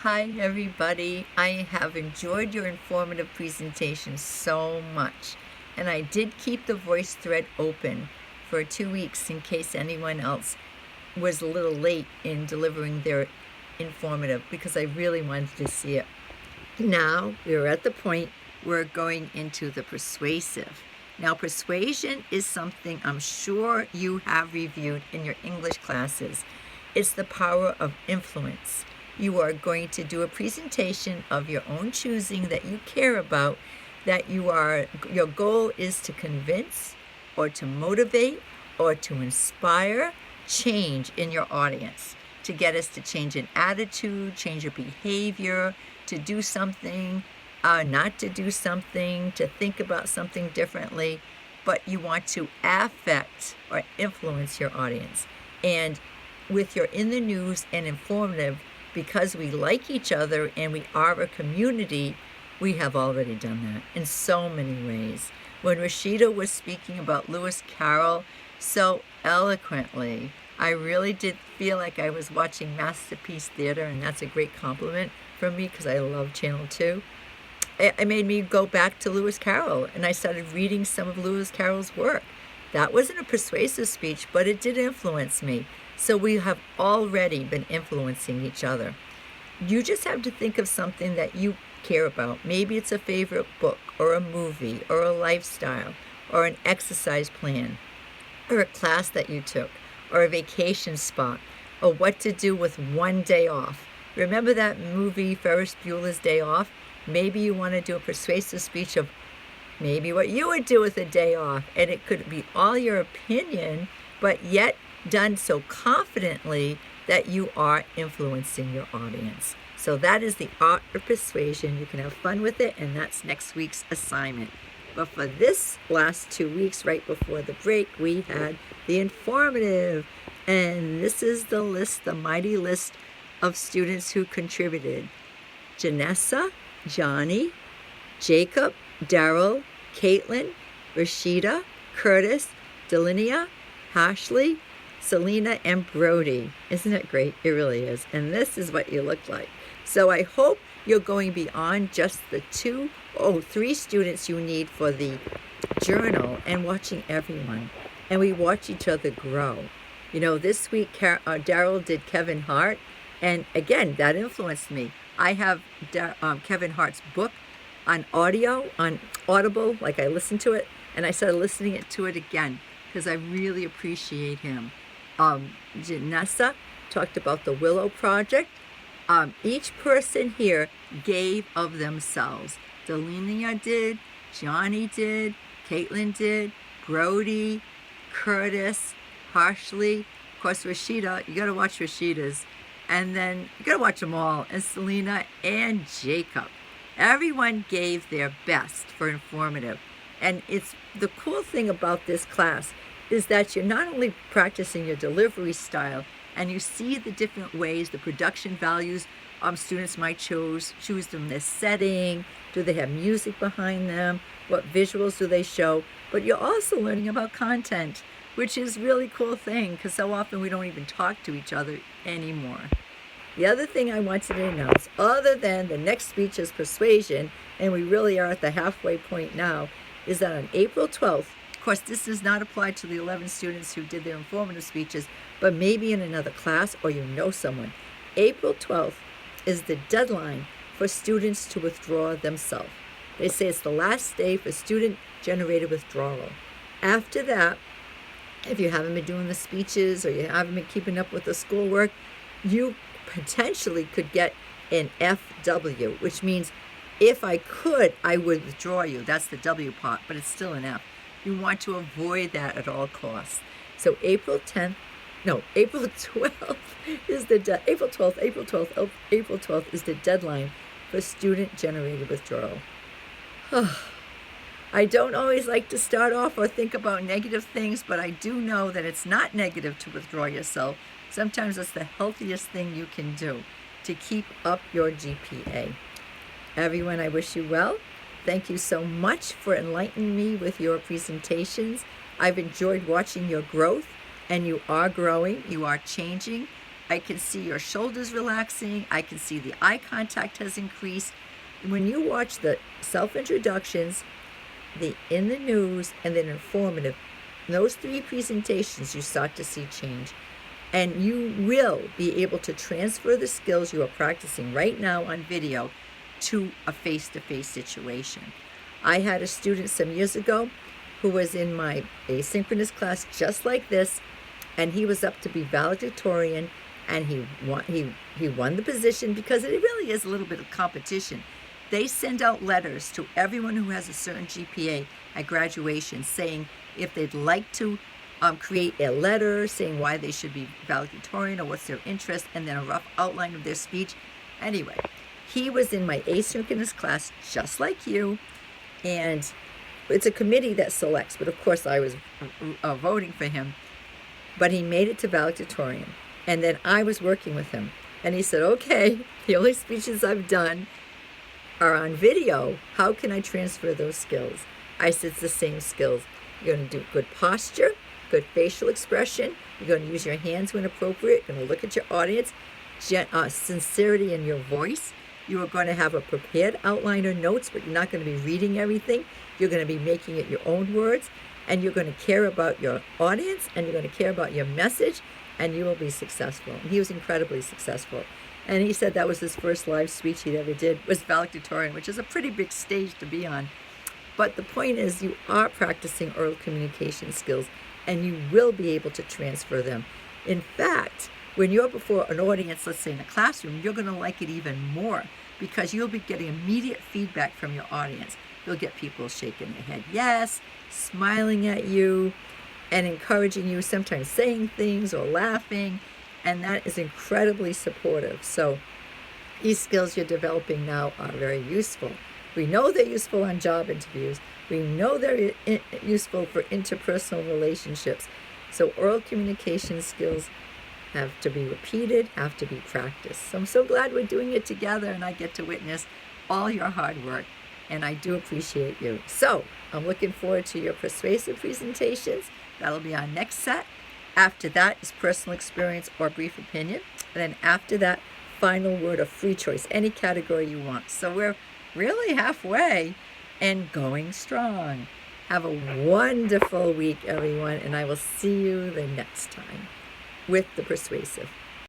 Hi, everybody. I have enjoyed your informative presentation so much. And I did keep the voice thread open for 2 weeks in case anyone else was a little late in delivering their informative because I really wanted to see it. Now we're at the point we're going into the persuasive. Now, persuasion is something I'm sure you have reviewed in your English classes. It's the power of influence. You are going to do a presentation of your own choosing that you care about, that your goal is to convince or to motivate or to inspire change in your audience, to get us to change an attitude, change a behavior, to do something, not to do something, to think about something differently, but you want to affect or influence your audience. And with your In the News and informative, because we like each other and we are a community, we have already done that in so many ways. When Rashida was speaking about Lewis Carroll so eloquently, I really did feel like I was watching Masterpiece Theater, and that's a great compliment from me because I love Channel 2. It made me go back to Lewis Carroll, and I started reading some of Lewis Carroll's work. That wasn't a persuasive speech, but it did influence me. So we have already been influencing each other. You just have to think of something that you care about. Maybe it's a favorite book or a movie or a lifestyle or an exercise plan or a class that you took or a vacation spot or what to do with one day off. Remember that movie Ferris Bueller's Day Off? Maybe you want to do a persuasive speech of maybe what you would do with a day off, and it could be all your opinion, but yet done so confidently that you are influencing your audience. So that is the art of persuasion. You can have fun with it, and that's next week's assignment. But for this last 2 weeks, right before the break, we had the informative. And this is the list, the mighty list of students who contributed. Janessa, Johnny, Jacob, Daryl, Caitlin, Rashida, Curtis, Delinia, Ashley, Selena, and Brody. Isn't it great? It really is. And this is what you look like. So I hope you're going beyond just the 3 students you need for the journal and watching everyone. And we watch each other grow. You know, this week Daryl did Kevin Hart. And again, that influenced me. I have Kevin Hart's book on audio, on Audible, like I listened to it, and I started listening to it again because I really appreciate him. Janessa talked about the Willow Project. Each person here gave of themselves. Delinia did, Johnny did, Caitlin did, Brody, Curtis, Ashley, of course Rashida, you gotta watch Rashida's. And then you gotta watch them all, and Selena and Jacob. Everyone gave their best for informative. And it's the cool thing about this class is that you're not only practicing your delivery style, and you see the different ways, the production values students might choose them, their setting, do they have music behind them, what visuals do they show, but you're also learning about content, which is a really cool thing because so often we don't even talk to each other anymore. The other thing I wanted to announce, other than the next speech is persuasion, and we really are at the halfway point now, is that on April 12th, of course, this does not apply to the 11 students who did their informative speeches, but maybe in another class or you know someone. April 12th is the deadline for students to withdraw themselves. They say it's the last day for student-generated withdrawal. After that, if you haven't been doing the speeches or you haven't been keeping up with the schoolwork, you potentially could get an FW, which means if I could, I would withdraw you. That's the W part, but it's still an F. You want to avoid that at all costs. So April 12th is April 12th is the deadline for student-generated withdrawal. I don't always like to start off or think about negative things, but I do know that it's not negative to withdraw yourself. Sometimes it's the healthiest thing you can do to keep up your GPA. Everyone, I wish you well. Thank you so much for enlightening me with your presentations. I've enjoyed watching your growth, and you are growing, you are changing, I can see your shoulders relaxing. I can see the eye contact has increased. When you watch the self-introductions, the in the news, and then informative, those 3 presentations, you start to see change. And you will be able to transfer the skills you are practicing right now on video to a face-to-face situation. I had a student some years ago who was in my asynchronous class just like this, and he was up to be valedictorian, and he won the position because it really is a little bit of competition. They send out letters to everyone who has a certain GPA at graduation saying if they'd like to create a letter saying why they should be valedictorian or what's their interest, and then a rough outline of their speech. Anyway, he was in my asynchronous class just like you, and it's a committee that selects, but of course I was voting for him. But he made it to valedictorian, and then I was working with him, and he said, okay, the only speeches I've done are on video. How can I transfer those skills? I said, it's the same skills. You're going to do good posture, good facial expression. You're going to use your hands when appropriate. You're going to look at your audience, sincerity in your voice. You are going to have a prepared outline or notes, but you're not going to be reading everything. You're going to be making it your own words, and you're going to care about your audience, and you're going to care about your message, and you will be successful. And he was incredibly successful. And he said that was his first live speech he'd ever did, was valedictorian, which is a pretty big stage to be on. But the point is, you are practicing oral communication skills, and you will be able to transfer them. In fact, when you're before an audience, let's say in a classroom, you're going to like it even more because you'll be getting immediate feedback from your audience. You'll get people shaking their head yes, smiling at you, and encouraging you, sometimes saying things or laughing, and that is incredibly supportive. So these skills you're developing now are very useful. We know they're useful on job interviews. We know they're useful for interpersonal relationships. So oral communication skills have to be repeated, have to be practiced. So I'm so glad we're doing it together, and I get to witness all your hard work, and I do appreciate you. So I'm looking forward to your persuasive presentations. That'll be our next set. After that is personal experience or brief opinion. And then after that, final word of free choice, any category you want. So we're really halfway and going strong. Have a wonderful week, everyone, and I will see you the next time with the persuasive.